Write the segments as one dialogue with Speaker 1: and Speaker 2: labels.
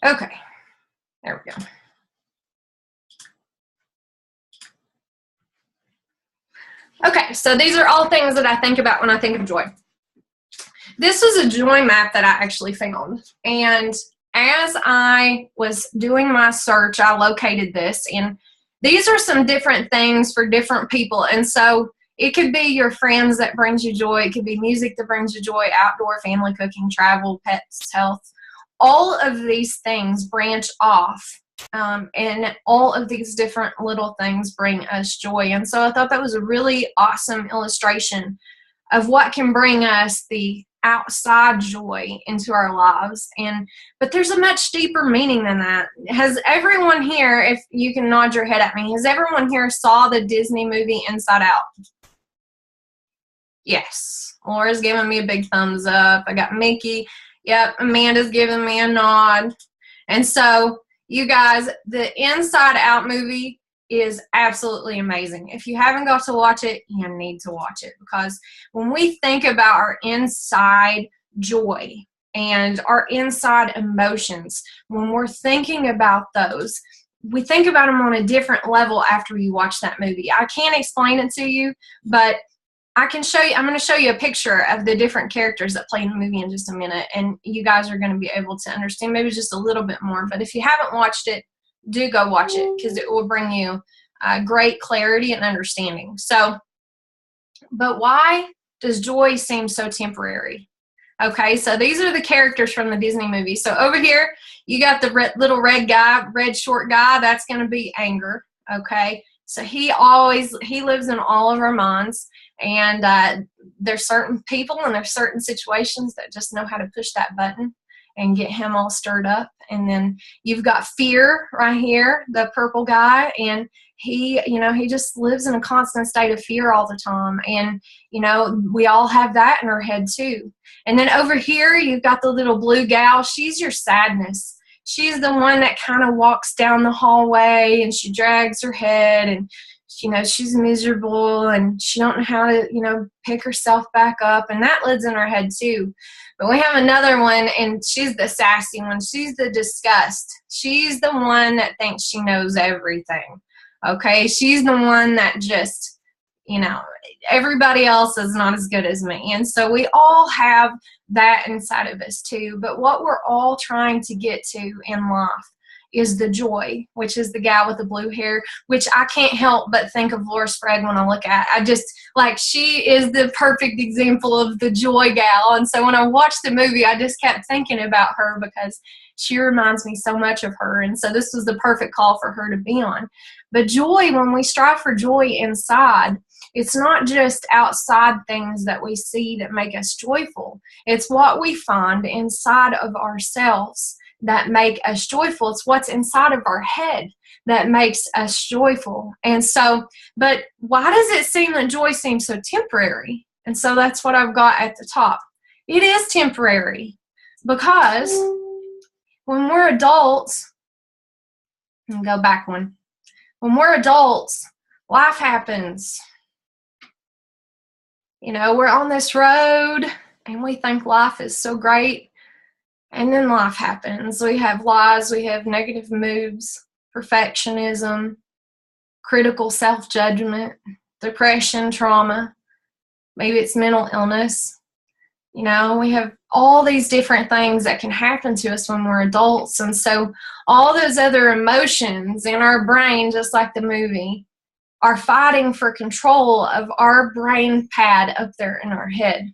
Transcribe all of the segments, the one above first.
Speaker 1: Okay, there we go. Okay, so these are all things that I think about when I think of joy. This was a joy map that I actually found, and as I was doing my search, I located this, and these are some different things for different people. And so it could be your friends that brings you joy, it could be music that brings you joy, outdoor, family, cooking, travel, pets, health. All of these things branch off, and all of these different little things bring us joy. And so I thought that was a really awesome illustration of what can bring us the outside joy into our lives. But there's a much deeper meaning than that. Has everyone here, if you can nod your head at me, has everyone here saw the Disney movie Inside Out? Yes. Laura's giving me a big thumbs up. I got Mickey. Yep, Amanda's giving me a nod. And so you guys, the Inside Out movie is absolutely amazing. If you haven't got to watch it, you need to watch it, because when we think about our inside joy and our inside emotions, when we're thinking about those, we think about them on a different level after you watch that movie. I can't explain it to you, but I can show you. I'm going to show you a picture of the different characters that play in the movie in just a minute, and you guys are going to be able to understand maybe just a little bit more. But if you haven't watched it, do go watch it, because it will bring you great clarity and understanding. So, but why does joy seem so temporary? Okay, so these are the characters from the Disney movie. So over here, you got the little red guy, red short guy. That's going to be anger. Okay, so he lives in all of our minds. And there's certain people and there's certain situations that just know how to push that button and get him all stirred up. And then you've got fear right here, the purple guy, and he just lives in a constant state of fear all the time. And we all have that in our head too. And then over here you've got the little blue gal. She's your sadness. She's the one that kind of walks down the hallway and she drags her head, and she's miserable and she don't know how to, pick herself back up, and that lives in her head too. But we have another one, and she's the sassy one. She's the disgust. She's the one that thinks she knows everything. Okay, she's the one that just, everybody else is not as good as me. And so we all have that inside of us too. But what we're all trying to get to in life is the joy, which is the gal with the blue hair, which I can't help but think of Laura Sprague when I look at. She is the perfect example of the joy gal. And so when I watched the movie, I just kept thinking about her because she reminds me so much of her. And so this was the perfect call for her to be on. But joy, when we strive for joy inside, it's not just outside things that we see that make us joyful. It's what we find inside of ourselves that make us joyful. It's what's inside of our head that makes us joyful. And so, but why does it seem that joy seems so temporary? And so that's what I've got at the top. It is temporary because when we're adults, and go back one. When we're adults, life happens. We're on this road and we think life is so great. And then life happens. We have lies, we have negative moods, perfectionism, critical self-judgment, depression, trauma. Maybe it's mental illness. We have all these different things that can happen to us when we're adults. And so all those other emotions in our brain, just like the movie, are fighting for control of our brain pad up there in our head.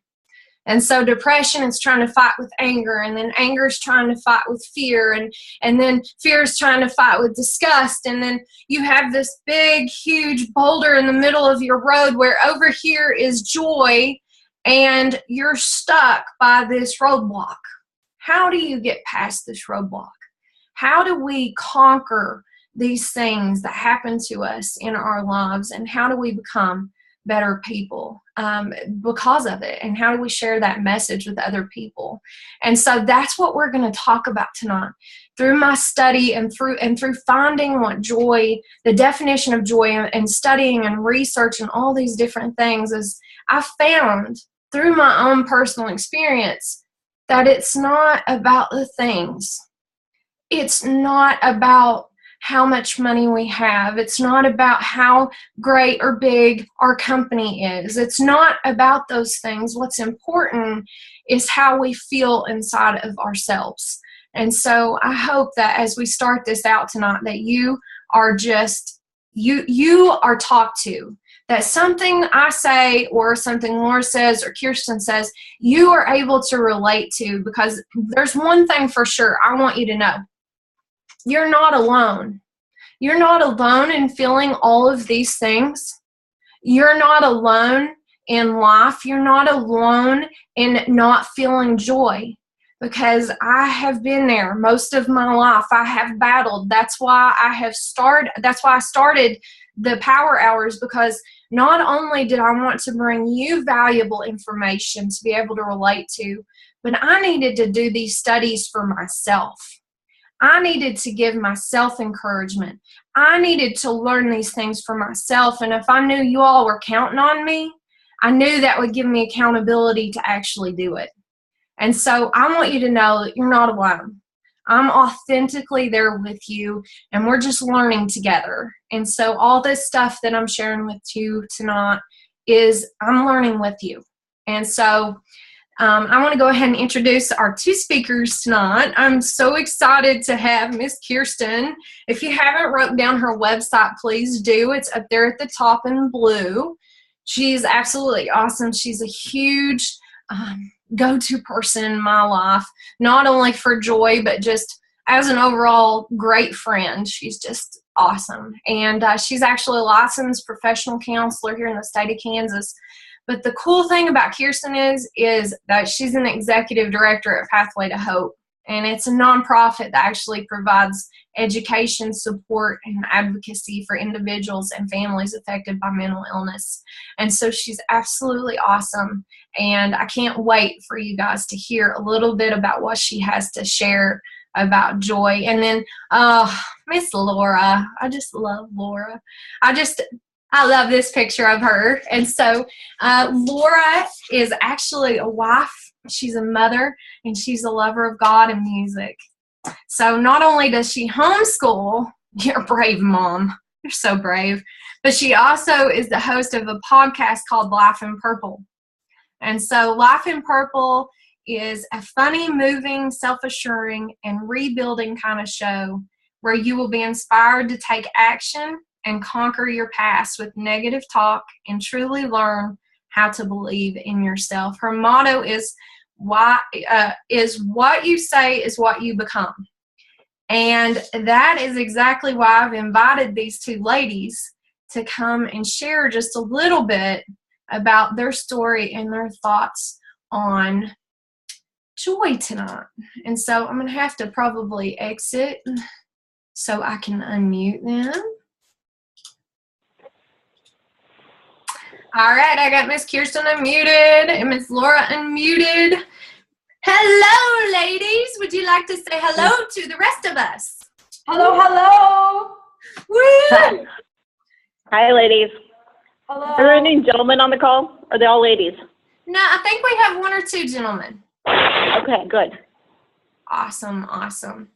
Speaker 1: And so depression is trying to fight with anger, and then anger is trying to fight with fear, and then fear is trying to fight with disgust. And then you have this big, huge boulder in the middle of your road where over here is joy, and you're stuck by this roadblock. How do you get past this roadblock? How do we conquer these things that happen to us in our lives, and how do we become better people because of it, and how do we share that message with other people? And so that's what we're going to talk about tonight through my study and through finding what joy, the definition of joy, and studying and research and all these different things. Is I found through my own personal experience that it's not about the things. it's not about how much money we have. It's not about how great or big our company is. It's not about those things. What's important is how we feel inside of ourselves. And so I hope that as we start this out tonight, that you are just, you are talked to, that something I say or something Laura says or Kirsten says, you are able to relate to, because there's one thing for sure I want you to know. You're not alone. You're not alone in feeling all of these things. You're not alone in life. You're not alone in not feeling joy, because I have been there most of my life. I have battled. That's why I started the Power Hours, because not only did I want to bring you valuable information to be able to relate to, but I needed to do these studies for myself. I needed to give myself encouragement. I needed to learn these things for myself. And if I knew you all were counting on me, I knew that would give me accountability to actually do it. And so I want you to know that you're not alone. I'm authentically there with you, and we're just learning together. And so all this stuff that I'm sharing with you tonight is I'm learning with you. And so I want to go ahead and introduce our two speakers tonight. I'm so excited to have Miss Kirsten. If you haven't wrote down her website, please do. It's up there at the top in blue. She's absolutely awesome. She's a huge go-to person in my life, not only for joy, but just as an overall great friend. She's just awesome. And she's actually a licensed professional counselor here in the state of Kansas. But the cool thing about Kirsten is that she's an executive director at Pathway to Hope. And it's a nonprofit that actually provides education, support, and advocacy for individuals and families affected by mental illness. And so she's absolutely awesome. And I can't wait for you guys to hear a little bit about what she has to share about joy. And then Miss Laura. I just love Laura. I love this picture of her. And so Laura is actually a wife. She's a mother, and she's a lover of God and music. So not only does she homeschool, you're a brave mom. You're so brave. But she also is the host of a podcast called Life in Purple. And so Life in Purple is a funny, moving, self-assuring, and rebuilding kind of show where you will be inspired to take action and conquer your past with negative talk and truly learn how to believe in yourself. Her motto is what you say is what you become. And that is exactly why I've invited these two ladies to come and share just a little bit about their story and their thoughts on joy tonight. And so I'm going to have to probably exit so I can unmute them. All right, I got Miss Kirsten unmuted and Miss Laura unmuted. Hello, ladies. Would you like to say hello to the rest of us?
Speaker 2: Hello, hello.
Speaker 1: Woo!
Speaker 3: Hi, ladies.
Speaker 2: Hello.
Speaker 3: Are there any gentlemen on the call? Or are they all ladies?
Speaker 1: No, I think we have one or two gentlemen.
Speaker 3: Okay, good.
Speaker 1: Awesome, awesome.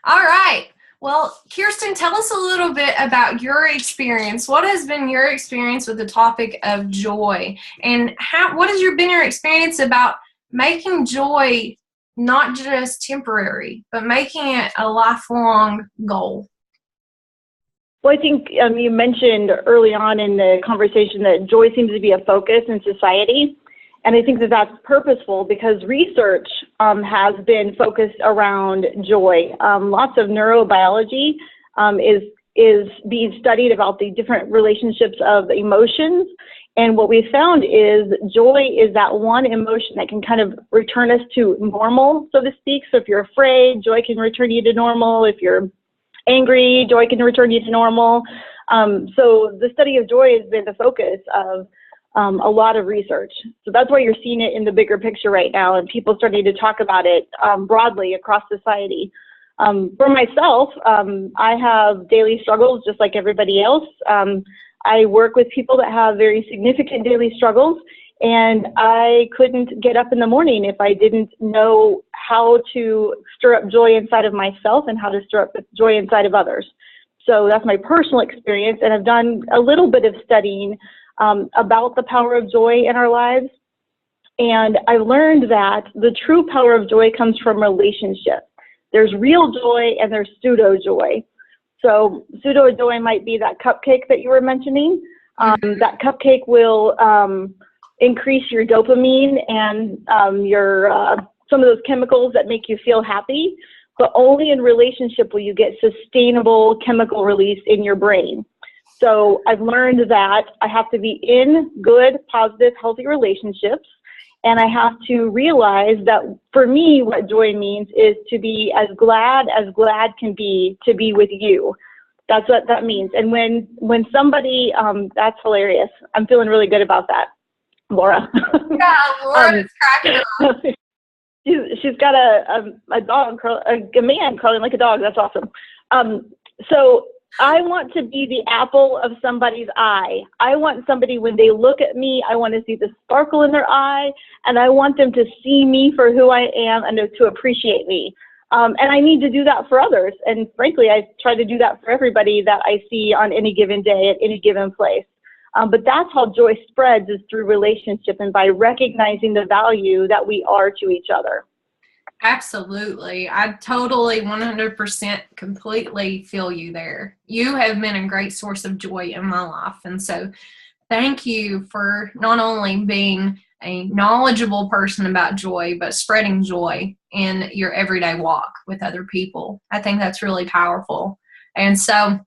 Speaker 1: All right. Well, Kirsten, tell us a little bit about your experience. What has been your experience with the topic of joy? And what has been your experience about making joy not just temporary, but making it a lifelong goal?
Speaker 3: Well, I think you mentioned early on in the conversation that joy seems to be a focus in society. And I think that that's purposeful because research has been focused around joy. Lots of neurobiology is being studied about the different relationships of emotions. And what we found is joy is that one emotion that can kind of return us to normal, so to speak. So if you're afraid, joy can return you to normal. If you're angry, joy can return you to normal. So the study of joy has been the focus of a lot of research. So that's why you're seeing it in the bigger picture right now and people starting to talk about it broadly across society. For myself, I have daily struggles just like everybody else. I work with people that have very significant daily struggles, And I couldn't get up in the morning if I didn't know how to stir up joy inside of myself and how to stir up joy inside of others. So that's my personal experience, and I've done a little bit of studying about the power of joy in our lives. And I've learned that the true power of joy comes from relationships. There's real joy and there's pseudo joy. So pseudo joy might be that cupcake that you were mentioning. That cupcake will increase your dopamine and your some of those chemicals that make you feel happy, but only in relationship will you get sustainable chemical release in your brain. So I've learned that I have to be in good, positive, healthy relationships, and I have to realize that for me, what joy means is to be as glad can be to be with you. That's what that means. And when somebody, that's hilarious. I'm feeling really good about that, Laura.
Speaker 1: Yeah, Laura's cracking up.
Speaker 3: She's got a dog, a man crawling like a dog. That's awesome. So I want to be the apple of somebody's eye. I want somebody, when they look at me, I want to see the sparkle in their eye, and I want them to see me for who I am and to appreciate me. And I need to do that for others. And frankly, I try to do that for everybody that I see on any given day at any given place. But that's how joy spreads, is through relationship and by recognizing the value that we are to each other.
Speaker 1: Absolutely. I totally 100% completely feel you there. You have been a great source of joy in my life. And so thank you for not only being a knowledgeable person about joy, but spreading joy in your everyday walk with other people. I think that's really powerful. And so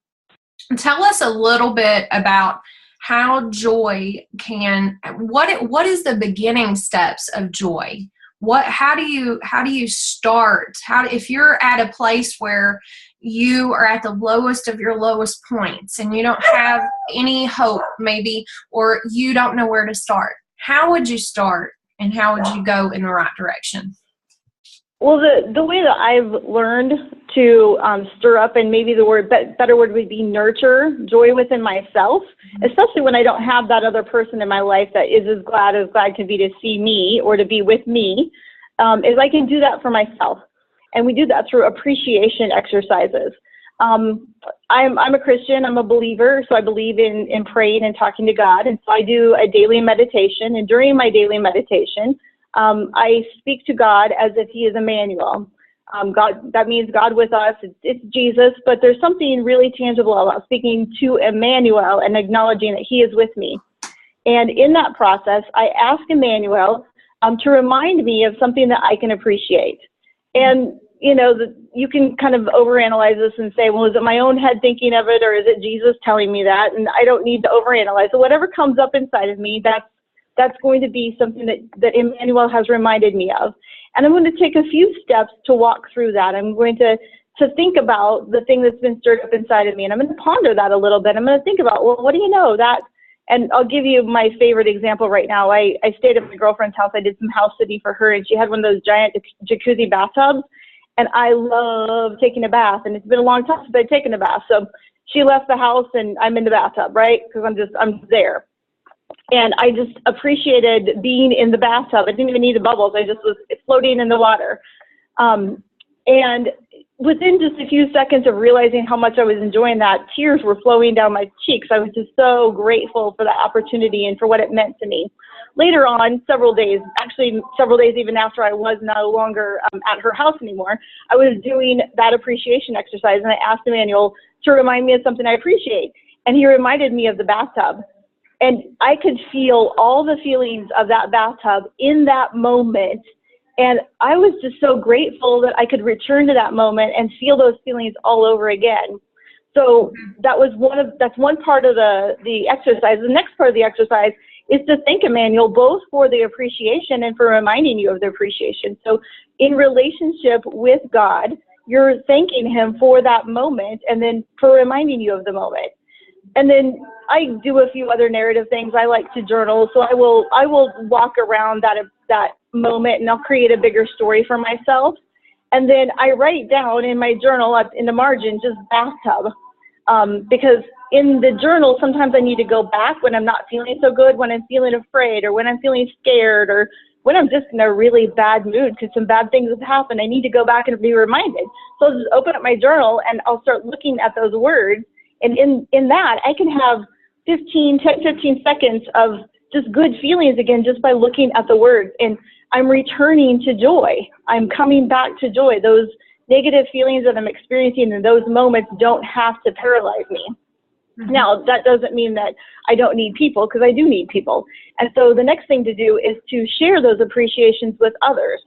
Speaker 1: tell us a little bit about how joy can, what is the beginning steps of joy? How do you start? If you're at a place where you are at the lowest of your lowest points and you don't have any hope maybe, or you don't know where to start, how would you start and how would you go in the right direction?
Speaker 3: Well, the way that I've learned to stir up, and maybe the better word would be nurture joy within myself, especially when I don't have that other person in my life that is as glad can be to see me or to be with me, is I can do that for myself. And we do that through appreciation exercises. I'm a Christian, I'm a believer, so I believe in praying and talking to God. And so I do a daily meditation, and during my daily meditation, I speak to God as if he is Emmanuel. God, that means God with us. It's Jesus, but there's something really tangible about speaking to Emmanuel and acknowledging that he is with me. And in that process, I ask Emmanuel to remind me of something that I can appreciate. And, you know, you can kind of overanalyze this and say, well, is it my own head thinking of it, or is it Jesus telling me that? And I don't need to overanalyze. So whatever comes up inside of me, that's going to be something that Emmanuel has reminded me of. And I'm going to take a few steps to walk through that. I'm going to think about the thing that's been stirred up inside of me, and I'm going to ponder that a little bit. I'm going to think about, well, what do you know that? And I'll give you my favorite example right now. I stayed at my girlfriend's house. I did some house sitting for her, and she had one of those giant jacuzzi bathtubs, and I love taking a bath, and it's been a long time since I've taken a bath. So she left the house, and I'm in the bathtub, right? Because I'm there. And I just appreciated being in the bathtub. I didn't even need the bubbles. I just was floating in the water. And within just a few seconds of realizing how much I was enjoying that, tears were flowing down my cheeks. I was just so grateful for that opportunity and for what it meant to me. Later on, several days even after I was no longer at her house anymore, I was doing that appreciation exercise, and I asked Emmanuel to remind me of something I appreciate. And he reminded me of the bathtub. And I could feel all the feelings of that bathtub in that moment. And I was just so grateful that I could return to that moment and feel those feelings all over again. So that's one part of the exercise. The next part of the exercise is to thank Emmanuel both for the appreciation and for reminding you of the appreciation. So in relationship with God, you're thanking him for that moment and then for reminding you of the moment. And then I do a few other narrative things. I like to journal, so I will walk around that moment, and I'll create a bigger story for myself. And then I write down in my journal in the margin just bathtub, because in the journal, sometimes I need to go back when I'm not feeling so good, when I'm feeling afraid, or when I'm feeling scared, or when I'm just in a really bad mood because some bad things have happened. I need to go back and be reminded. So I'll just open up my journal and I'll start looking at those words. And in that, I can have 10, 15 seconds of just good feelings again, just by looking at the words. And I'm returning to joy. I'm coming back to joy. Those negative feelings that I'm experiencing in those moments don't have to paralyze me. Now, that doesn't mean that I don't need people, because I do need people. And so the next thing to do is to share those appreciations with others.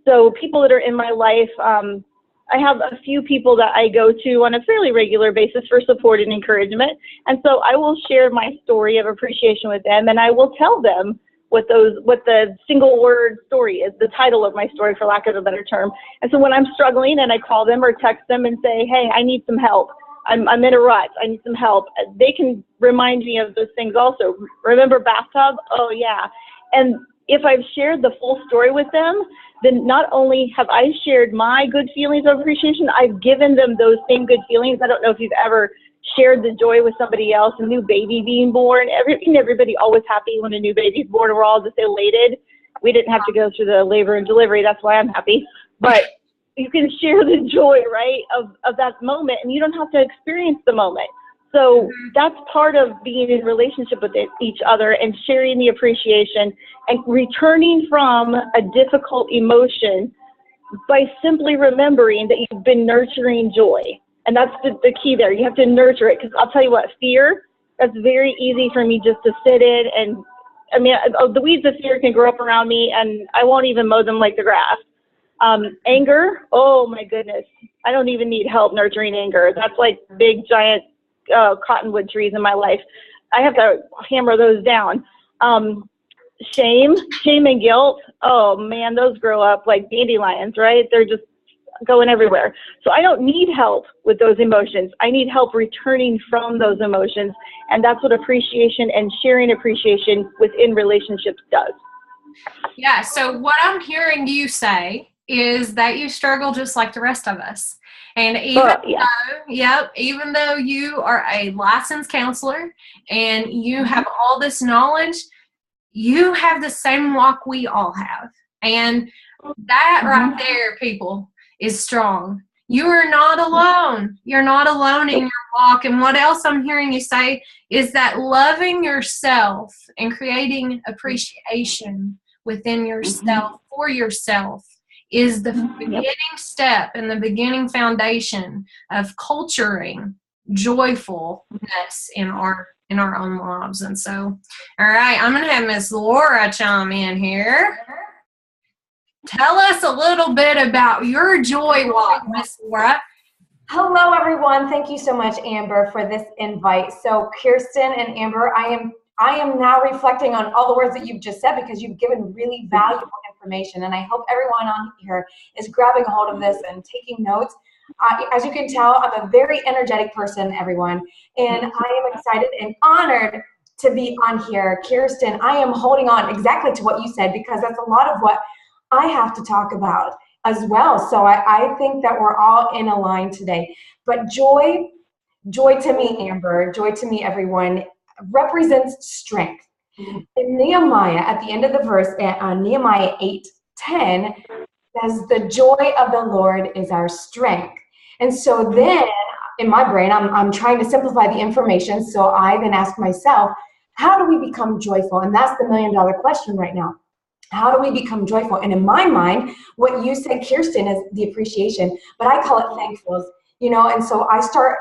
Speaker 3: So people that are in my life, I have a few people that I go to on a fairly regular basis for support and encouragement. And so I will share my story of appreciation with them, and I will tell them what the single word story is, the title of my story, for lack of a better term. And so when I'm struggling and I call them or text them and say, hey, I need some help. I'm in a rut. I need some help. They can remind me of those things also. Remember bathtub? Oh, yeah. And if I've shared the full story with them, then not only have I shared my good feelings of appreciation, I've given them those same good feelings. I don't know if you've ever shared the joy with somebody else, a new baby being born. Everybody always happy when a new baby's born. We're all just elated. We didn't have to go through the labor and delivery. That's why I'm happy. But you can share the joy, right, of that moment, and you don't have to experience the moment. So that's part of being in relationship with each other and sharing the appreciation and returning from a difficult emotion by simply remembering that you've been nurturing joy. And that's the key there. You have to nurture it, because I'll tell you what, fear, that's very easy for me just to sit in, and I mean, the weeds of fear can grow up around me and I won't even mow them like the grass. Anger, oh my goodness, I don't even need help nurturing anger. That's like big giant cottonwood trees in my life. I have to hammer those down. Shame and guilt, oh man, those grow up like dandelions, right? They're just going everywhere. So I don't need help with those emotions. I need help returning from those emotions. And that's what appreciation and sharing appreciation within relationships does.
Speaker 1: Yeah, so what I'm hearing you say is that you struggle just like the rest of us. And even though you are a licensed counselor and you have all this knowledge, you have the same walk we all have. And that right there, people, is strong. You are not alone. You're not alone in your walk. And what else I'm hearing you say is that loving yourself and creating appreciation within yourself for yourself is the beginning step and the beginning foundation of culturing joyfulness in our own lives. And so, all right, I'm going to have Miss Laura chime in here. Tell us a little bit about your joy walk, Miss Laura.
Speaker 2: Hello, everyone. Thank you so much, Amber, for this invite. So, Kirsten and Amber, I am now reflecting on all the words that you've just said, because you've given really valuable information, and I hope everyone on here is grabbing a hold of this and taking notes. As you can tell, I'm a very energetic person, everyone, and I am excited and honored to be on here. Kirsten, I am holding on exactly to what you said, because that's a lot of what I have to talk about as well. So I think that we're all in a line today. But joy to me, Amber, joy to me, everyone, represents strength. In Nehemiah, at the end of the verse, Nehemiah 8:10, says, the joy of the Lord is our strength. And so then, in my brain, I'm trying to simplify the information, so I then ask myself, how do we become joyful? And that's the million-dollar question right now. How do we become joyful? And in my mind, what you said, Kirsten, is the appreciation, but I call it thankful, and so I start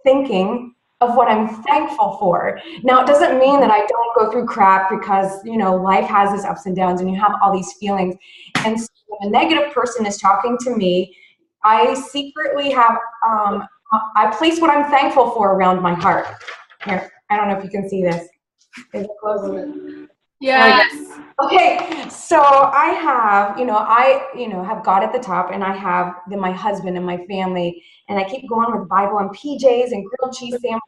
Speaker 2: thinking of what I'm thankful for. Now, it doesn't mean that I don't go through crap, because, life has its ups and downs and you have all these feelings. And so when a negative person is talking to me, I secretly have, I place what I'm thankful for around my heart. Here, I don't know if you can see this. Is it close?
Speaker 1: Yes.
Speaker 2: Okay, so I have, have God at the top, and I have my husband and my family, and I keep going with Bible and PJs and grilled cheese sandwich,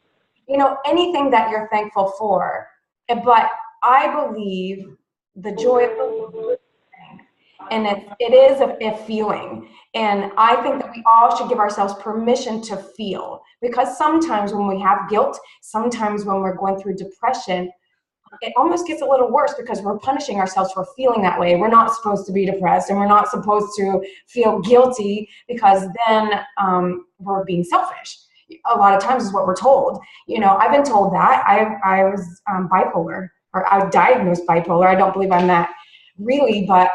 Speaker 2: anything that you're thankful for. But I believe the joy of the Lord. And it is a feeling. And I think that we all should give ourselves permission to feel, because sometimes when we have guilt, sometimes when we're going through depression, it almost gets a little worse because we're punishing ourselves for feeling that way. We're not supposed to be depressed, and we're not supposed to feel guilty, because then we're being selfish. A lot of times is what we're told. You know, I've been told that. I was bipolar, or I was diagnosed bipolar. I don't believe I'm that really, but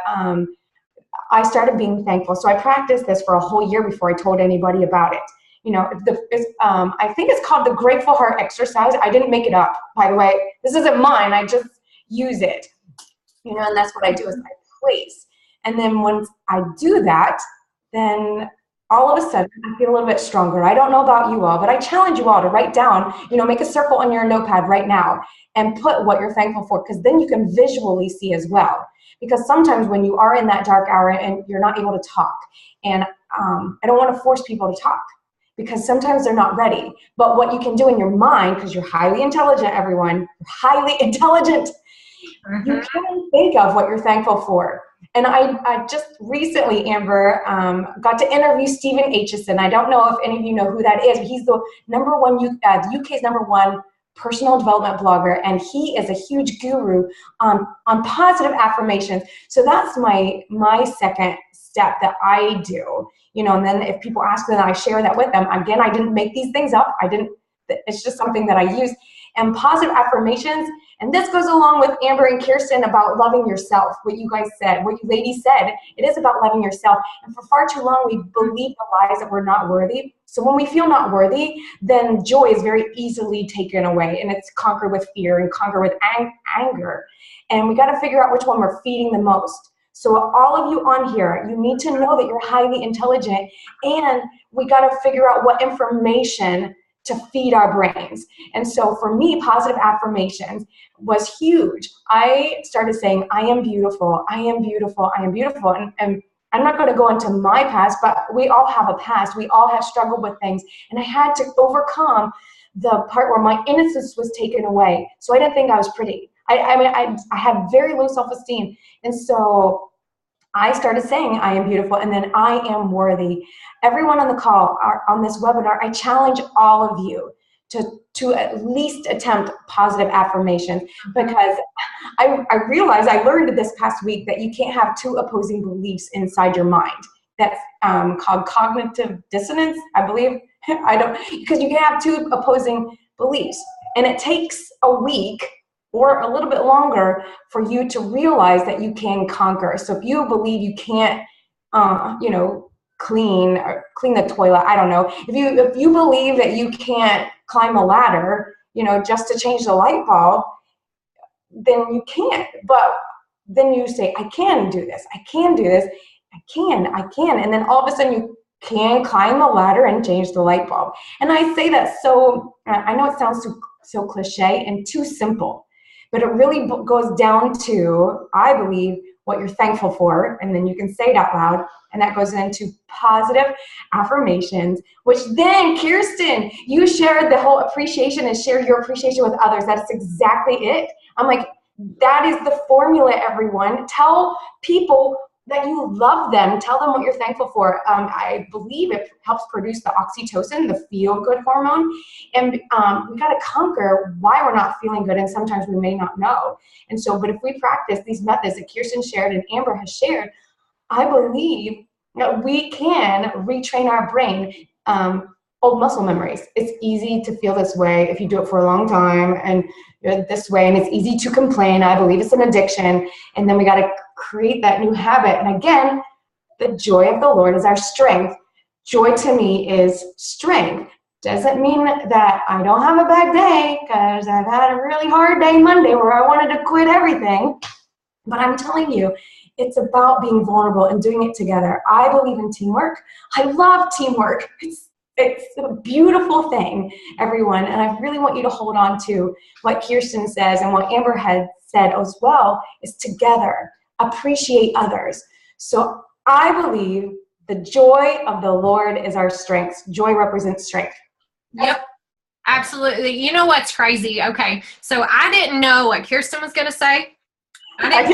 Speaker 2: I started being thankful. So I practiced this for a whole year before I told anybody about it. You know, I think it's called the Grateful Heart exercise. I didn't make it up, by the way. This isn't mine. I just use it. You know, and that's what I do, is I praise. And then once I do that, then all of a sudden I feel a little bit stronger. I don't know about you all, but I challenge you all to write down, you know, make a circle on your notepad right now and put what you're thankful for, because then you can visually see as well. Because sometimes when you are in that dark hour and you're not able to talk, and I don't want to force people to talk, because sometimes they're not ready. But what you can do in your mind, because you're highly intelligent, everyone, you're highly intelligent, you can think of what you're thankful for. And I just recently, Amber, got to interview Stephen Aitchison. I don't know if any of you know who that is, but he's the the UK's #1 personal development blogger, and he is a huge guru on positive affirmations. So that's my second step that I do. You know, and then if people ask, then I share that with them. Again, I didn't make these things up. It's just something that I use. And positive affirmations, and this goes along with Amber and Kirsten about loving yourself, what you guys said, what you ladies said. It is about loving yourself. And for far too long, we believe the lies that we're not worthy. So when we feel not worthy, then joy is very easily taken away, and it's conquered with fear and conquered with anger. And we got to figure out which one we're feeding the most. So all of you on here, you need to know that you're highly intelligent, and we got to figure out what information to feed our brains. And so for me, positive affirmations was huge. I started saying, I am beautiful, I am beautiful, I am beautiful. And I'm not going to go into my past, but we all have a past. We all have struggled with things. And I had to overcome the part where my innocence was taken away. So I didn't think I was pretty. I had very low self-esteem. And so I started saying I am beautiful, and then I am worthy. Everyone on the call, on this webinar, I challenge all of you to at least attempt positive affirmations, because I realized, I learned this past week, that you can't have two opposing beliefs inside your mind. That's called cognitive dissonance, I believe. Because you can have two opposing beliefs, and it takes a week or a little bit longer for you to realize that you can conquer. So if you believe you can't, clean the toilet, I don't know. If you believe that you can't climb a ladder, just to change the light bulb, then you can't. But then you say, I can do this. I can do this. I can. And then all of a sudden you can climb the ladder and change the light bulb. And I say that so, I know it sounds so cliche and too simple, but it really goes down to, I believe, what you're thankful for, and then you can say it out loud, and that goes into positive affirmations, which then, Kirsten, you shared the whole appreciation and share your appreciation with others. That's exactly it. I'm like, that is the formula, everyone. Tell people that you love them. Tell them what you're thankful for. I believe it helps produce the oxytocin, the feel-good hormone. And we got to conquer why we're not feeling good, and sometimes we may not know. And so, but if we practice these methods that Kirsten shared and Amber has shared, I believe that we can retrain our brain. Old muscle memories. It's easy to feel this way if you do it for a long time, and you're this way, and it's easy to complain. I believe it's an addiction, and then we got to create that new habit. And again, the joy of the Lord is our strength. Joy to me is strength. Doesn't mean that I don't have a bad day, because I've had a really hard day Monday where I wanted to quit everything. But I'm telling you, it's about being vulnerable and doing it together. I believe in teamwork. I love teamwork. It's a beautiful thing, everyone, and I really want you to hold on to what Kirsten says, and what Amber had said as well, is together, appreciate others. So I believe the joy of the Lord is our strength. Joy represents strength.
Speaker 1: Yep, absolutely. You know what's crazy? Okay, so I didn't know what Kirsten was going to say. I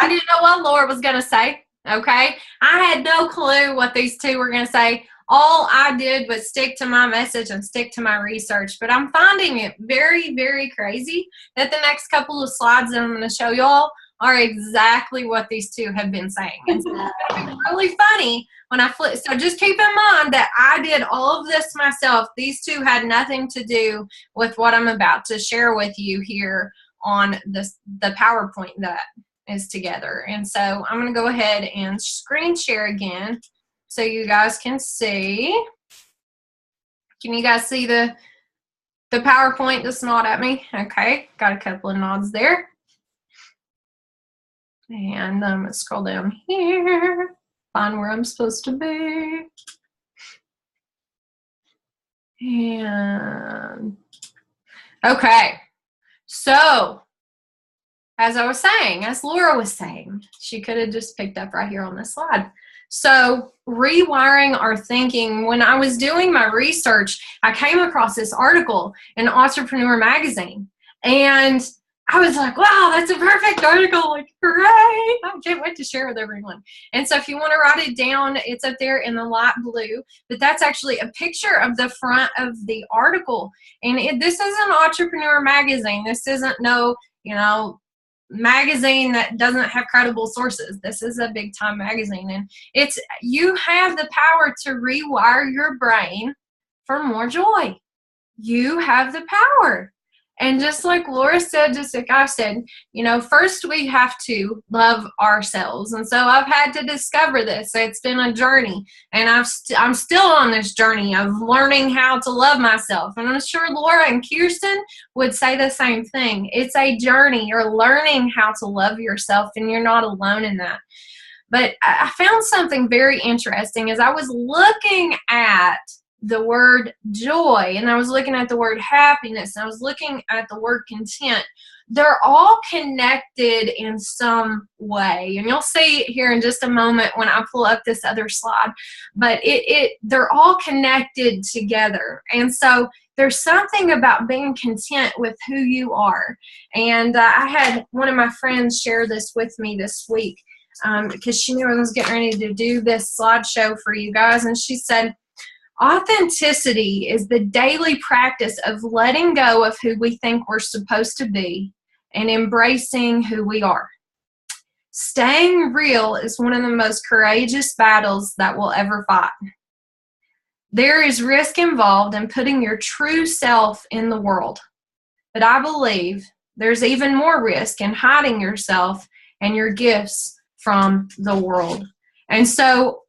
Speaker 1: didn't know what Laura was going to say. Okay. I had no clue what these two were going to say. All I did was stick to my message and stick to my research. But I'm finding it very, very crazy that the next couple of slides that I'm going to show y'all are exactly what these two have been saying. And so it's really funny when I flip. So just keep in mind that I did all of this myself. These two had nothing to do with what I'm about to share with you here on the PowerPoint that is together. And so I'm going to go ahead and screen share again so you guys can see. Can you guys see the PowerPoint just nod at me? Okay, got a couple of nods there. And I'm going to scroll down here, find where I'm supposed to be. And okay, so as I was saying, as Laura was saying, she could have just picked up right here on this slide. So rewiring our thinking, when I was doing my research, I came across this article in Entrepreneur Magazine. And I was like, wow, that's a perfect article. Like, hooray. I can't wait to share with everyone. And so if you want to write it down, it's up there in the light blue. But that's actually a picture of the front of the article. And this is an Entrepreneur Magazine. This isn't no, magazine that doesn't have credible sources. This is a big time magazine. And you have the power to rewire your brain for more joy. You have the power. And just like Laura said, just like I said, first we have to love ourselves. And so I've had to discover this. It's been a journey. And I'm still on this journey of learning how to love myself. And I'm sure Laura and Kirsten would say the same thing. It's a journey. You're learning how to love yourself, and you're not alone in that. But I found something very interesting as I was looking at the word joy, and I was looking at the word happiness, and I was looking at the word content. They're all connected in some way, and you'll see it here in just a moment when I pull up this other slide. But they're all connected together, and so there's something about being content with who you are. And I had one of my friends share this with me this week because she knew I was getting ready to do this slideshow for you guys, and she said, authenticity is the daily practice of letting go of who we think we're supposed to be and embracing who we are. Staying real is one of the most courageous battles that we'll ever fight. There is risk involved in putting your true self in the world, but I believe there's even more risk in hiding yourself and your gifts from the world. And so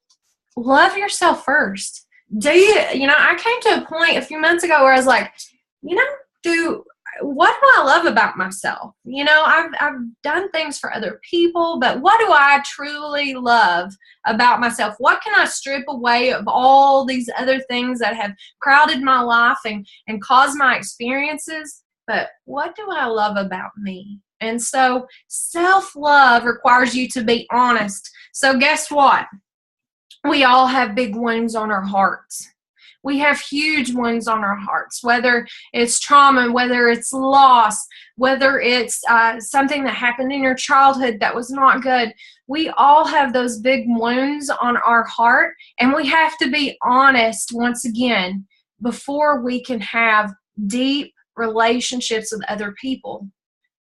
Speaker 1: love yourself first. I came to a point a few months ago where I was like, what do I love about myself? I've done things for other people, but what do I truly love about myself? What can I strip away of all these other things that have crowded my life and caused my experiences? But what do I love about me? And so self-love requires you to be honest. So guess what? We all have big wounds on our hearts. We have huge wounds on our hearts, whether it's trauma, whether it's loss, whether it's something that happened in your childhood that was not good. We all have those big wounds on our heart, and we have to be honest once again before we can have deep relationships with other people.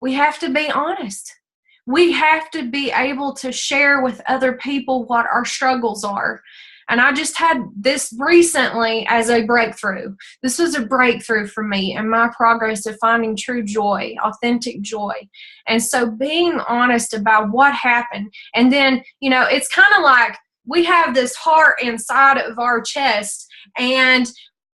Speaker 1: We have to be honest. We have to be able to share with other people what our struggles are. And I just had this recently as a breakthrough. This was a breakthrough for me in my progress of finding true joy, authentic joy. And so being honest about what happened. And then, it's kind of like we have this heart inside of our chest, and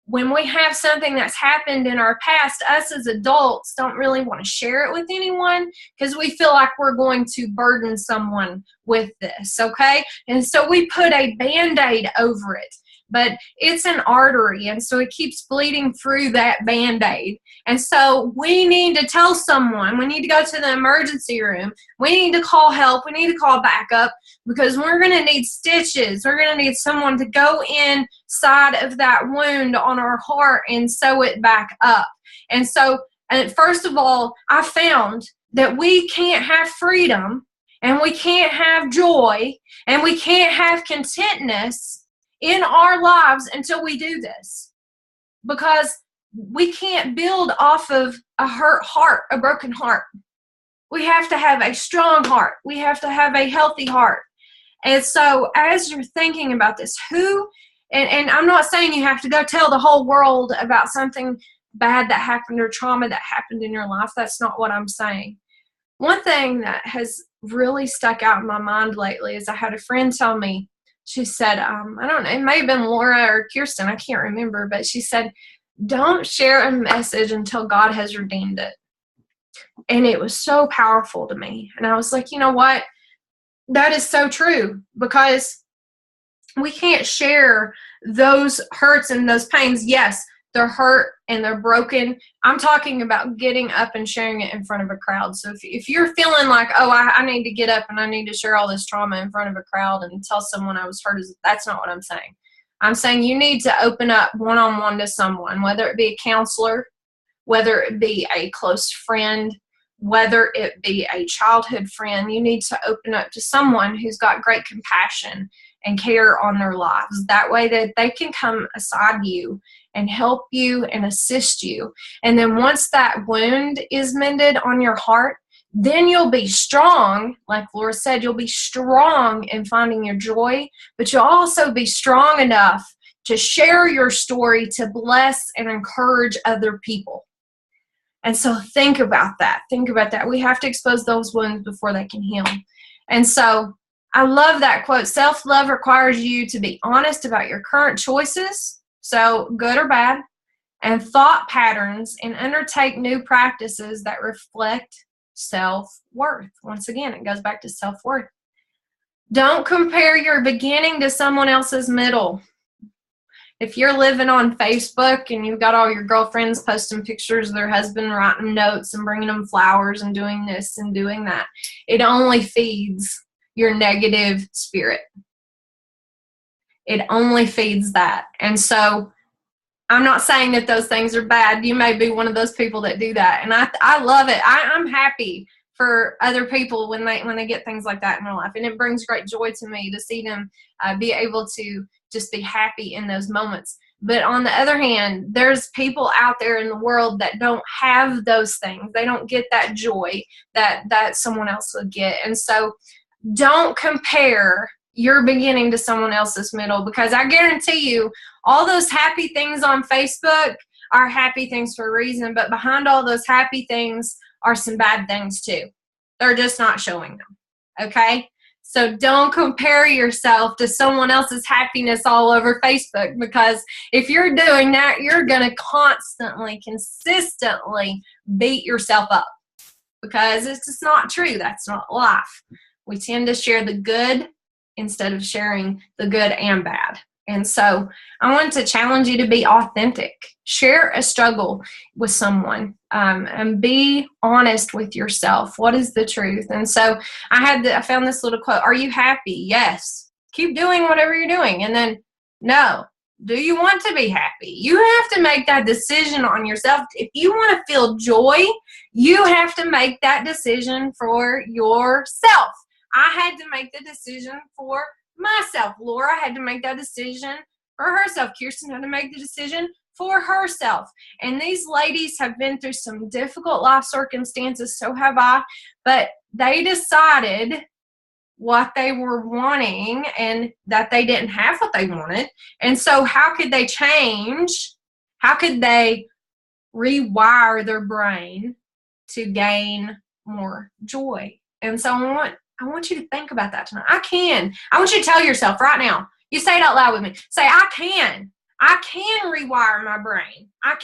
Speaker 1: when we have something that's happened in our past, us as adults don't really want to share it with anyone because we feel like we're going to burden someone with this, okay? And so we put a Band-Aid over it. But it's an artery, and so it keeps bleeding through that Band-Aid. And so we need to tell someone, we need to go to the emergency room, we need to call help, we need to call backup, because we're going to need stitches. We're going to need someone to go inside of that wound on our heart and sew it back up. And so, first of all, I found that we can't have freedom, and we can't have joy, and we can't have contentness in our lives until we do this. Because we can't build off of a hurt heart, a broken heart. We have to have a strong heart. We have to have a healthy heart. And so as you're thinking about this, and I'm not saying you have to go tell the whole world about something bad that happened or trauma that happened in your life. That's not what I'm saying. One thing that has really stuck out in my mind lately is I had a friend tell me, she said, I don't know, it may have been Laura or Kirsten, I can't remember, but she said, don't share a message until God has redeemed it. And it was so powerful to me. And I was like, you know what? That is so true, because we can't share those hurts and those pains. Yes, they're hurt and they're broken. I'm talking about getting up and sharing it in front of a crowd. So if you're feeling like, oh, I need to get up and I need to share all this trauma in front of a crowd and tell someone I was hurt, that's not what I'm saying. I'm saying you need to open up one-on-one to someone, whether it be a counselor, whether it be a close friend, whether it be a childhood friend. You need to open up to someone who's got great compassion and care on their lives. That way that they can come aside you and help you and assist you. And then once that wound is mended on your heart, then you'll be strong. Like Laura said, you'll be strong in finding your joy, but you'll also be strong enough to share your story to bless and encourage other people. And so think about that. Think about that. We have to expose those wounds before they can heal. And so I love that quote. Self-love requires you to be honest about your current choices, so good or bad, and thought patterns, and undertake new practices that reflect self-worth. Once again, it goes back to self-worth. Don't compare your beginning to someone else's middle. If you're living on Facebook and you've got all your girlfriends posting pictures of their husband, writing notes and bringing them flowers and doing this and doing that, it only feeds your negative spirit. It only feeds that. And so I'm not saying that those things are bad. You may be one of those people that do that. And I love it. I'm happy for other people when they get things like that in their life. And it brings great joy to me to see them be able to just be happy in those moments. But on the other hand, there's people out there in the world that don't have those things. They don't get that joy that someone else would get. And so don't compare your beginning to someone else's middle, because I guarantee you all those happy things on Facebook are happy things for a reason, but behind all those happy things are some bad things too. They're just not showing them. Okay? So don't compare yourself to someone else's happiness all over Facebook, because if you're doing that, you're going to constantly, consistently beat yourself up, because it's just not true. That's not life. We tend to share the good instead of sharing the good and bad. And so I want to challenge you to be authentic. Share a struggle with someone, and be honest with yourself. What is the truth? And so I found this little quote. Are you happy? Yes. Keep doing whatever you're doing. And then, no. Do you want to be happy? You have to make that decision on yourself. If you want to feel joy, you have to make that decision for yourself. I had to make the decision for myself. Laura had to make that decision for herself. Kirsten had to make the decision for herself. And these ladies have been through some difficult life circumstances, so have I, but they decided what they were wanting and that they didn't have what they wanted. And so how could they change? How could they rewire their brain to gain more joy? And so I want you to think about that tonight. I want you to tell yourself right now. You say it out loud with me. Say, I can rewire my brain. I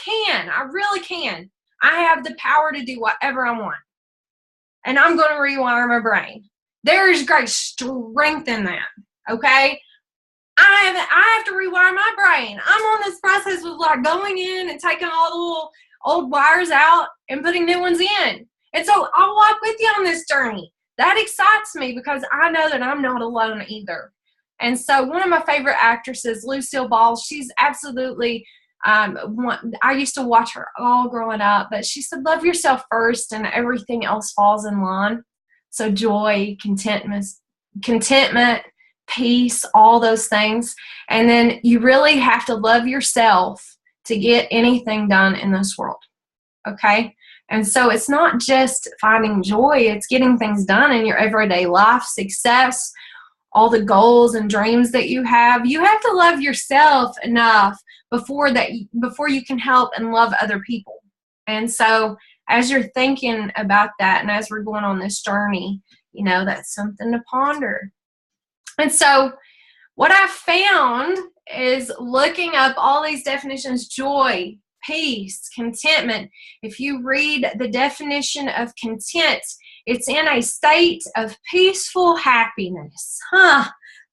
Speaker 1: really can. I have the power to do whatever I want. And I'm going to rewire my brain. There is great strength in that, okay? I have to rewire my brain. I'm on this process of like going in and taking all the little old wires out and putting new ones in. And so I'll walk with you on this journey. That excites me because I know that I'm not alone either. And so one of my favorite actresses, Lucille Ball, she's absolutely I used to watch her all growing up, but she said, love yourself first and everything else falls in line. So joy, contentment, peace, all those things. And then you really have to love yourself to get anything done in this world. Okay? And so it's not just finding joy, it's getting things done in your everyday life, success, all the goals and dreams that you have. You have to love yourself enough before you can help and love other people. And so as you're thinking about that and as we're going on this journey, that's something to ponder. And so what I found is looking up all these definitions: joy, peace, contentment. If you read the definition of content, it's in a state of peaceful happiness.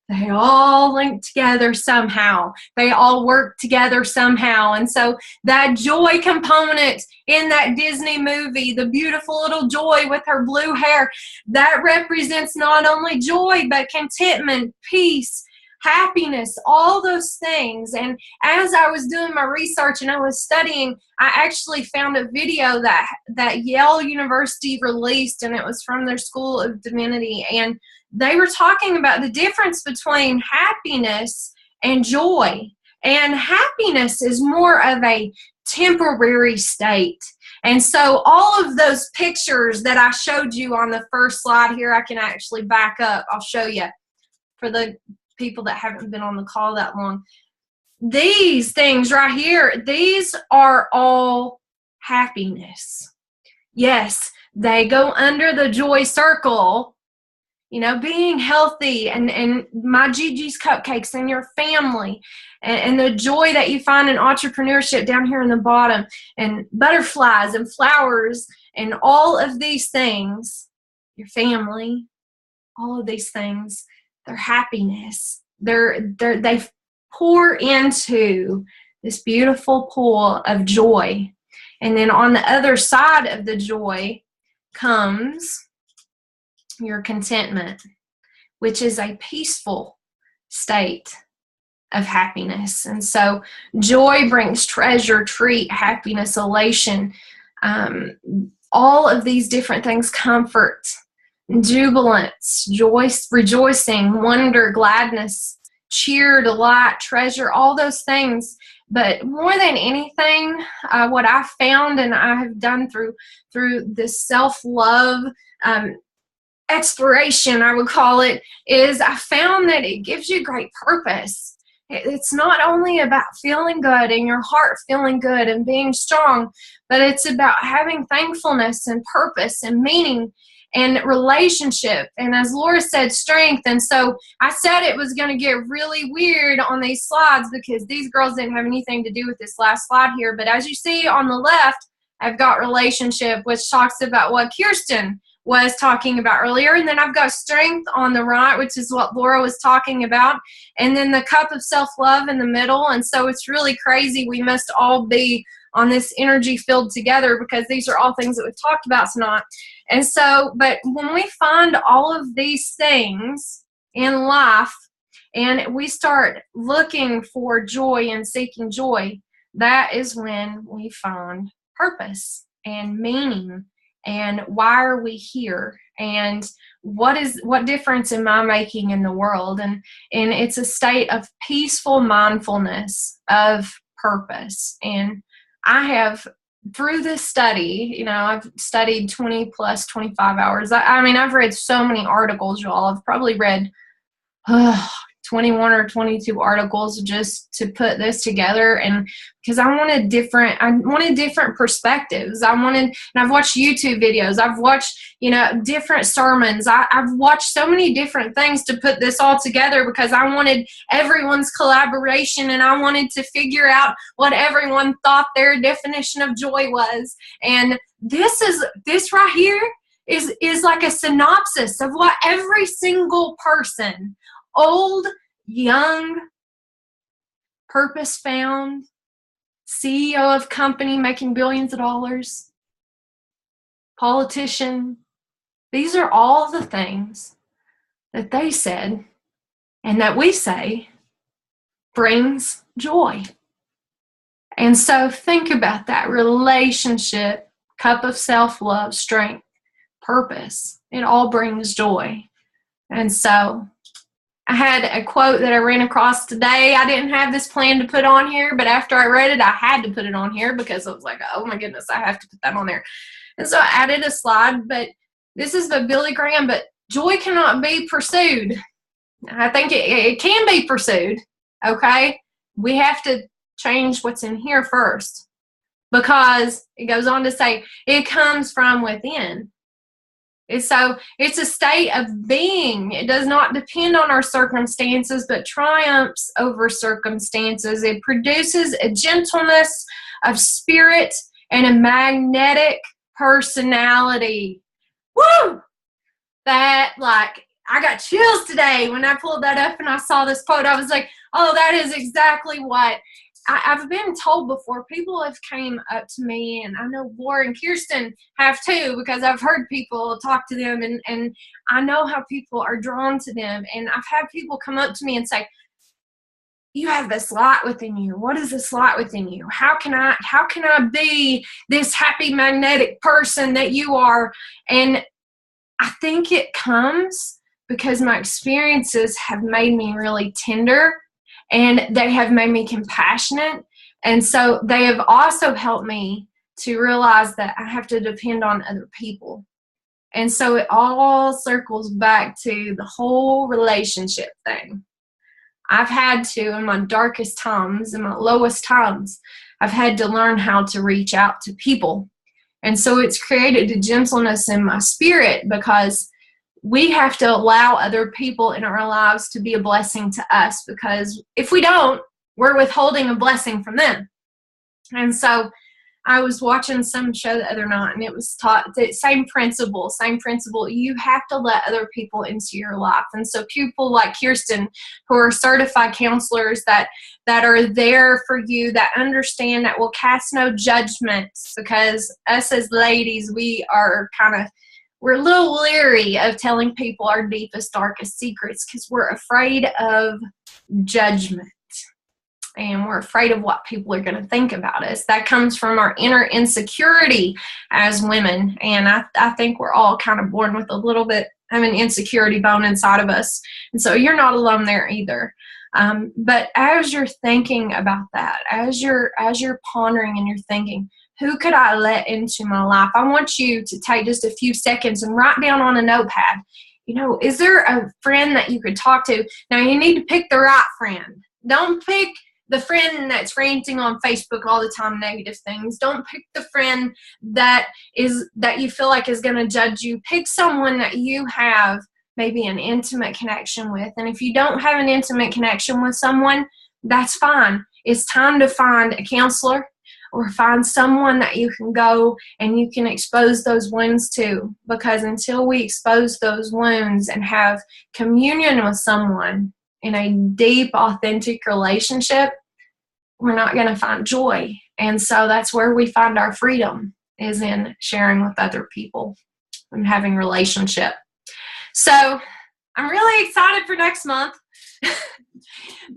Speaker 1: They all link together somehow. They all work together somehow. And so that joy component in that Disney movie, the beautiful little Joy with her blue hair, that represents not only joy, but contentment, peace, happiness, all those things. And as I was doing my research and I was studying, I actually found a video that Yale University released, and it was from their School of Divinity. And they were talking about the difference between happiness and joy. And happiness is more of a temporary state. And so all of those pictures that I showed you on the first slide here, I can actually back up. I'll show you for the people that haven't been on the call that long. These things right here, these are all happiness. Yes, they go under the joy circle, being healthy and my Gigi's Cupcakes and your family and the joy that you find in entrepreneurship down here in the bottom, and butterflies and flowers and all of these things, your family, all of these things, their happiness. They pour into this beautiful pool of joy. And then on the other side of the joy comes your contentment, which is a peaceful state of happiness. And so joy brings treasure, treat, happiness, elation, all of these different things, comfort, jubilance, joy, rejoicing, wonder, gladness, cheer, delight, treasure, all those things. But more than anything, what I found and I have done through this self-love exploration, I would call it, is I found that it gives you great purpose. It's not only about feeling good and your heart feeling good and being strong, but it's about having thankfulness and purpose and meaning and relationship. And as Laura said, strength. And so I said it was going to get really weird on these slides because these girls didn't have anything to do with this last slide here. But as you see on the left, I've got relationship, which talks about what Kirsten was talking about earlier. And then I've got strength on the right, which is what Laura was talking about. And then the cup of self-love in the middle. And so it's really crazy. We must all be on this energy field together because these are all things that we've talked about tonight. And so, but when we find all of these things in life and we start looking for joy and seeking joy, that is when we find purpose and meaning. And why are we here? And what difference am I making in the world? And it's a state of peaceful mindfulness of purpose. And I have, through this study, I've studied 20 plus 25 hours. I mean, I've read so many articles, y'all. I've probably read 21 or 22 articles just to put this together, and because I wanted different perspectives. And I've watched YouTube videos. I've watched, different sermons. I've watched so many different things to put this all together because I wanted everyone's collaboration and I wanted to figure out what everyone thought their definition of joy was. And this right here is like a synopsis of what every single person, old, young, purpose found, CEO of company making billions of dollars, politician, these are all the things that they said and that we say brings joy. And so think about that relationship, cup of self-love, strength, purpose. It all brings joy. And so I had a quote that I ran across today. I didn't have this plan to put on here, but after I read it, I had to put it on here because I was like, oh my goodness, I have to put that on there. And so I added a slide, but this is by Billy Graham, but joy cannot be pursued. I think it can be pursued, okay? We have to change what's in here first, because it goes on to say it comes from within. So it's a state of being. It does not depend on our circumstances, but triumphs over circumstances. It produces a gentleness of spirit and a magnetic personality. Woo! That, like, I got chills today when I pulled that up and I saw this quote. I was like, oh, that is exactly what I've been told before. People have came up to me, and I know Laura and Kirsten have too, because I've heard people talk to them, and I know how people are drawn to them. And I've had people come up to me and say, you have this light within you. What is this light within you? How can I be this happy magnetic person that you are? And I think it comes because my experiences have made me really tender, and they have made me compassionate. And so they have also helped me to realize that I have to depend on other people. And so it all circles back to the whole relationship thing. I've had to, in my darkest times, in my lowest times, I've had to learn how to reach out to people. And so it's created a gentleness in my spirit, because we have to allow other people in our lives to be a blessing to us, because if we don't, we're withholding a blessing from them. And so I was watching some show the other night, and it was taught the same principle. You have to let other people into your life. And so people like Kirsten, who are certified counselors that are there for you, that understand, that will cast no judgments, because us as ladies, we're a little leery of telling people our deepest, darkest secrets, because we're afraid of judgment. And we're afraid of what people are going to think about us. That comes from our inner insecurity as women. And I think we're all kind of born with a little bit of an insecurity bone inside of us. And so you're not alone there either. But as you're thinking about that, as you're pondering and you're thinking, who could I let into my life? I want you to take just a few seconds and write down on a notepad, is there a friend that you could talk to? Now, you need to pick the right friend. Don't pick the friend that's ranting on Facebook all the time, negative things. Don't pick the friend that you feel like is going to judge you. Pick someone that you have maybe an intimate connection with. And if you don't have an intimate connection with someone, that's fine. It's time to find a counselor, or find someone that you can go and you can expose those wounds to. Because until we expose those wounds and have communion with someone in a deep, authentic relationship, we're not going to find joy. And so that's where we find our freedom, is in sharing with other people and having relationship. So I'm really excited for next month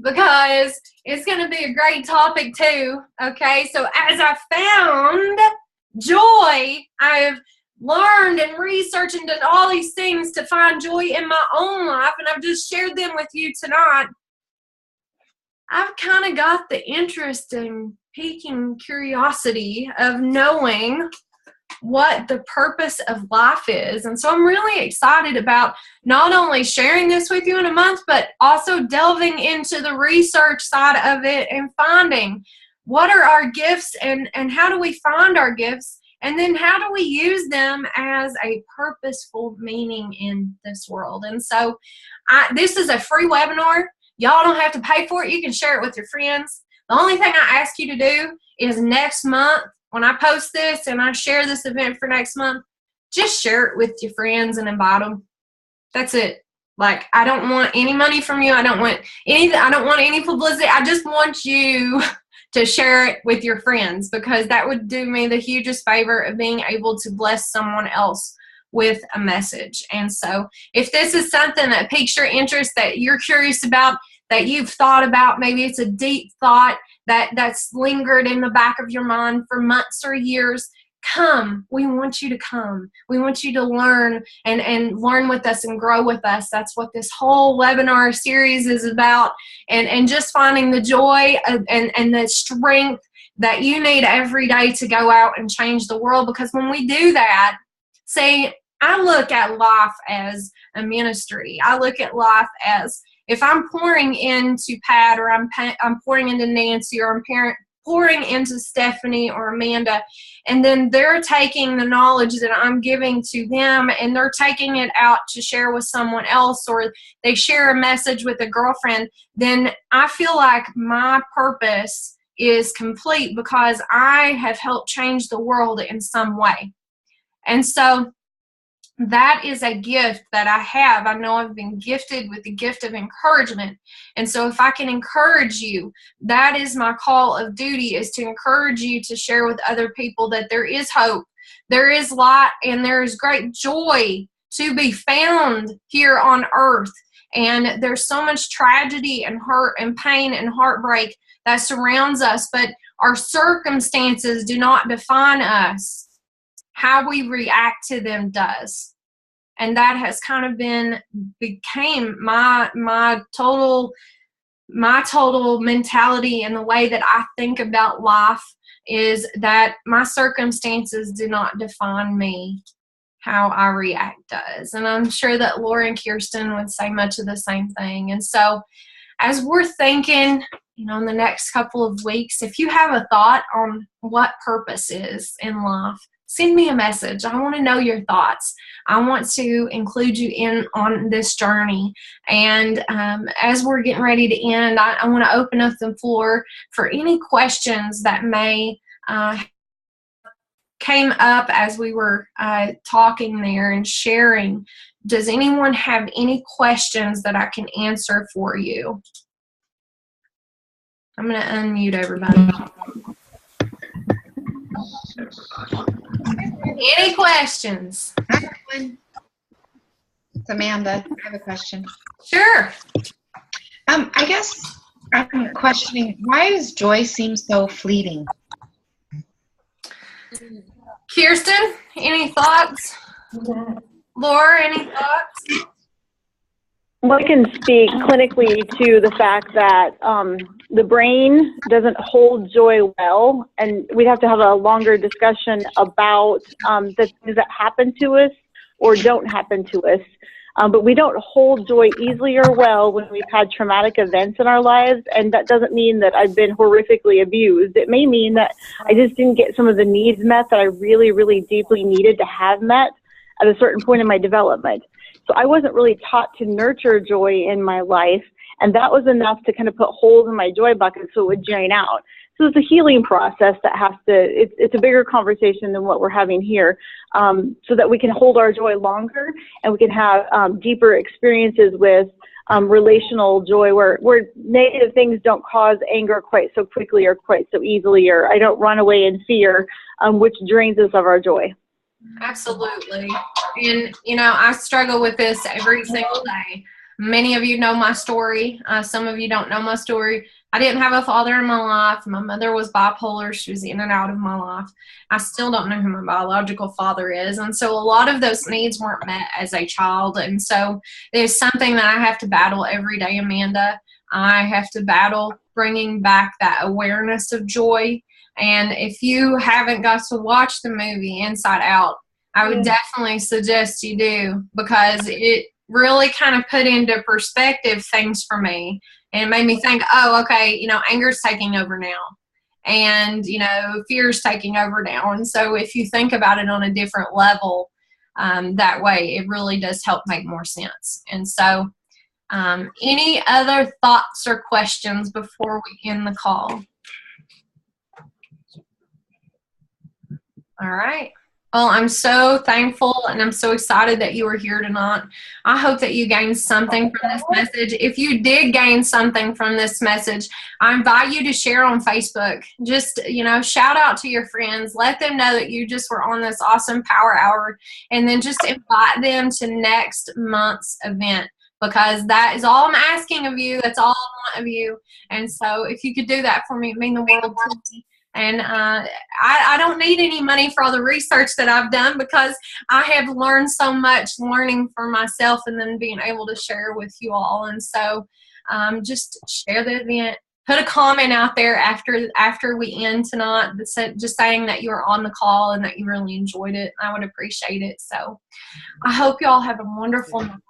Speaker 1: because it's going to be a great topic too. Okay, so as I found joy, I've learned and researched and done all these things to find joy in my own life, and I've just shared them with you tonight. I've kind of got the interest and piquing curiosity of knowing what the purpose of life is. And so I'm really excited about not only sharing this with you in a month, but also delving into the research side of it and finding what are our gifts and how do we find our gifts, and then how do we use them as a purposeful meaning in this world. And so this is a free webinar. Y'all don't have to pay for it. You can share it with your friends. The only thing I ask you to do is next month, when I post this and I share this event for next month, just share it with your friends and invite them. That's it. Like, I don't want any money from you. I don't want anything. I don't want any publicity. I just want you to share it with your friends, because that would do me the hugest favor of being able to bless someone else with a message. And so if this is something that piques your interest, that you're curious about, that you've thought about, maybe it's a deep thought that's lingered in the back of your mind for months or years, come. We want you to come. We want you to learn and learn with us and grow with us. That's what this whole webinar series is about. And just finding the joy and the strength that you need every day to go out and change the world. Because when we do that, say, I look at life as a ministry. I look at life as, if I'm pouring into Pat, or I'm pouring into Nancy, or I'm pouring into Stephanie or Amanda, and then they're taking the knowledge that I'm giving to them and they're taking it out to share with someone else, or they share a message with a girlfriend, then I feel like my purpose is complete because I have helped change the world in some way. And so that is a gift that I have. I know I've been gifted with the gift of encouragement. And so if I can encourage you, that is my call of duty, is to encourage you to share with other people that there is hope, there is light, and there is great joy to be found here on earth. And there's so much tragedy and hurt and pain and heartbreak that surrounds us, but our circumstances do not define us. How we react to them does. And that has kind of became my total mentality, and the way that I think about life is that my circumstances do not define me. How I react does. And I'm sure that Laura and Kirsten would say much of the same thing. And so as we're thinking, in the next couple of weeks, if you have a thought on what purpose is in life, send me a message. I want to know your thoughts. I want to include you in on this journey. And as we're getting ready to end, I want to open up the floor for any questions that may came up as we were talking there and sharing. Does anyone have any questions that I can answer for you? I'm going to unmute everybody. Any questions?
Speaker 4: I have one. It's Amanda. I have a question.
Speaker 1: Sure.
Speaker 4: I guess I'm questioning, why does joy seem so fleeting?
Speaker 1: Kirsten, any thoughts? Laura, any thoughts?
Speaker 3: Well, I can speak clinically to the fact that the brain doesn't hold joy well, and we'd have to have a longer discussion about the things that happen to us or don't happen to us. But we don't hold joy easily or well when we've had traumatic events in our lives, and that doesn't mean that I've been horrifically abused. It may mean that I just didn't get some of the needs met that I really, really deeply needed to have met at a certain point in my development. So I wasn't really taught to nurture joy in my life, and that was enough to kind of put holes in my joy bucket so it would drain out. So it's a healing process that has to, it's a bigger conversation than what we're having here, so that we can hold our joy longer and we can have deeper experiences with relational joy where negative things don't cause anger quite so quickly or quite so easily, or I don't run away in fear, which drains us of our joy.
Speaker 1: Absolutely. And, I struggle with this every single day. Many of you know my story. Some of you don't know my story. I didn't have a father in my life. My mother was bipolar. She was in and out of my life. I still don't know who my biological father is. And so a lot of those needs weren't met as a child. And so there's something that I have to battle every day, Amanda. I have to battle bringing back that awareness of joy. And if you haven't got to watch the movie Inside Out, I would definitely suggest you do, because it really kind of put into perspective things for me. And it made me think, oh, okay, anger's taking over now. And, fear's taking over now. And so if you think about it on a different level, that way, it really does help make more sense. And so any other thoughts or questions before we end the call? All right. Well, I'm so thankful and I'm so excited that you were here tonight. I hope that you gained something from this message. If you did gain something from this message, I invite you to share on Facebook. Just, shout out to your friends. Let them know that you just were on this awesome power hour, and then just invite them to next month's event. because that is all I'm asking of you. That's all I want of you. And so if you could do that for me, it'd mean the world to me. And I don't need any money for all the research that I've done, because I have learned so much learning for myself and then being able to share with you all. And so just share the event. Put a comment out there after we end tonight, just saying that you were on the call and that you really enjoyed it. I would appreciate it. So I hope you all have a wonderful night.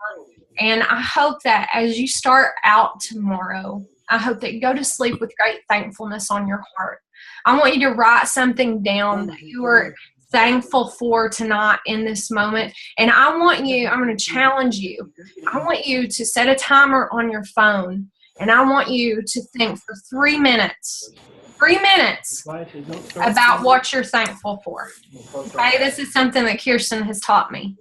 Speaker 1: And I hope that as you start out tomorrow, I hope that you go to sleep with great thankfulness on your heart. I want you to write something down that you are thankful for tonight in this moment. And I'm going to challenge you. I want you to set a timer on your phone. And I want you to think for 3 minutes about what you're thankful for. Okay, this is something that Kirsten has taught me.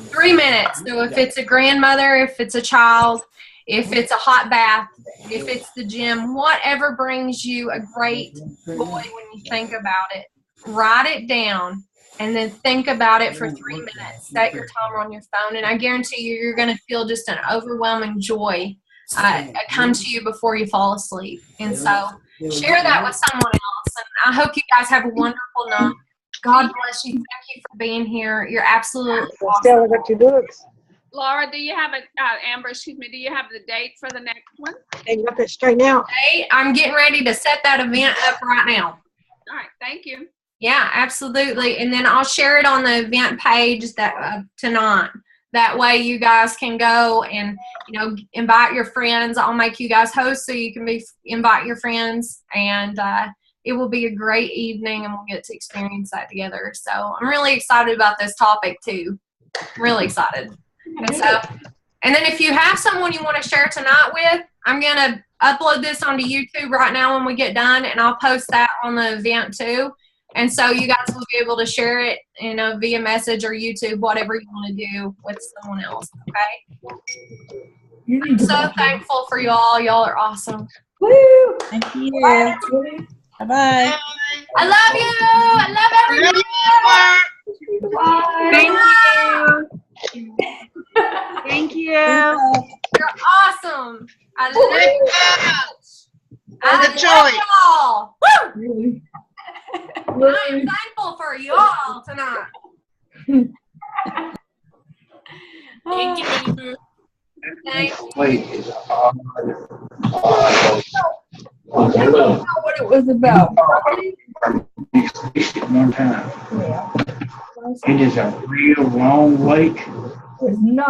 Speaker 1: 3 minutes. So if it's a grandmother, if it's a child, if it's a hot bath, if it's the gym, whatever brings you a great joy when you think about it, write it down and then think about it for 3 minutes. Set your timer on your phone, and I guarantee you're going to feel just an overwhelming joy come to you before you fall asleep. And so share that with someone else. And I hope you guys have a wonderful night. God bless you. Thank you for being here. You're absolutely awesome.
Speaker 5: Laura, do you have Amber, excuse me, do you have the date for the next one?
Speaker 6: And got that straightened out.
Speaker 1: I'm getting ready to set that event up right now.
Speaker 5: All right, thank you.
Speaker 1: Yeah, absolutely. And then I'll share it on the event page that tonight. That way you guys can go and, invite your friends. I'll make you guys hosts so you can invite your friends, and it will be a great evening, and we'll get to experience that together. So I'm really excited about this topic too. I'm really excited. And then if you have someone you want to share tonight with, I'm going to upload this onto YouTube right now when we get done, and I'll post that on the event too. And so you guys will be able to share it, via message or YouTube, whatever you want to do with someone else, okay? I'm so thankful for y'all. Y'all are awesome.
Speaker 2: Woo!
Speaker 6: Thank you.
Speaker 3: Bye-bye.
Speaker 1: I love you. I love everyone.
Speaker 6: Thank you. Thank you.
Speaker 1: You're awesome. I love you. I love y'all. Woo! I'm thankful for y'all tonight. Thank you. Thank you.
Speaker 7: I don't know what it was about. One time. It is a real long lake. It's not.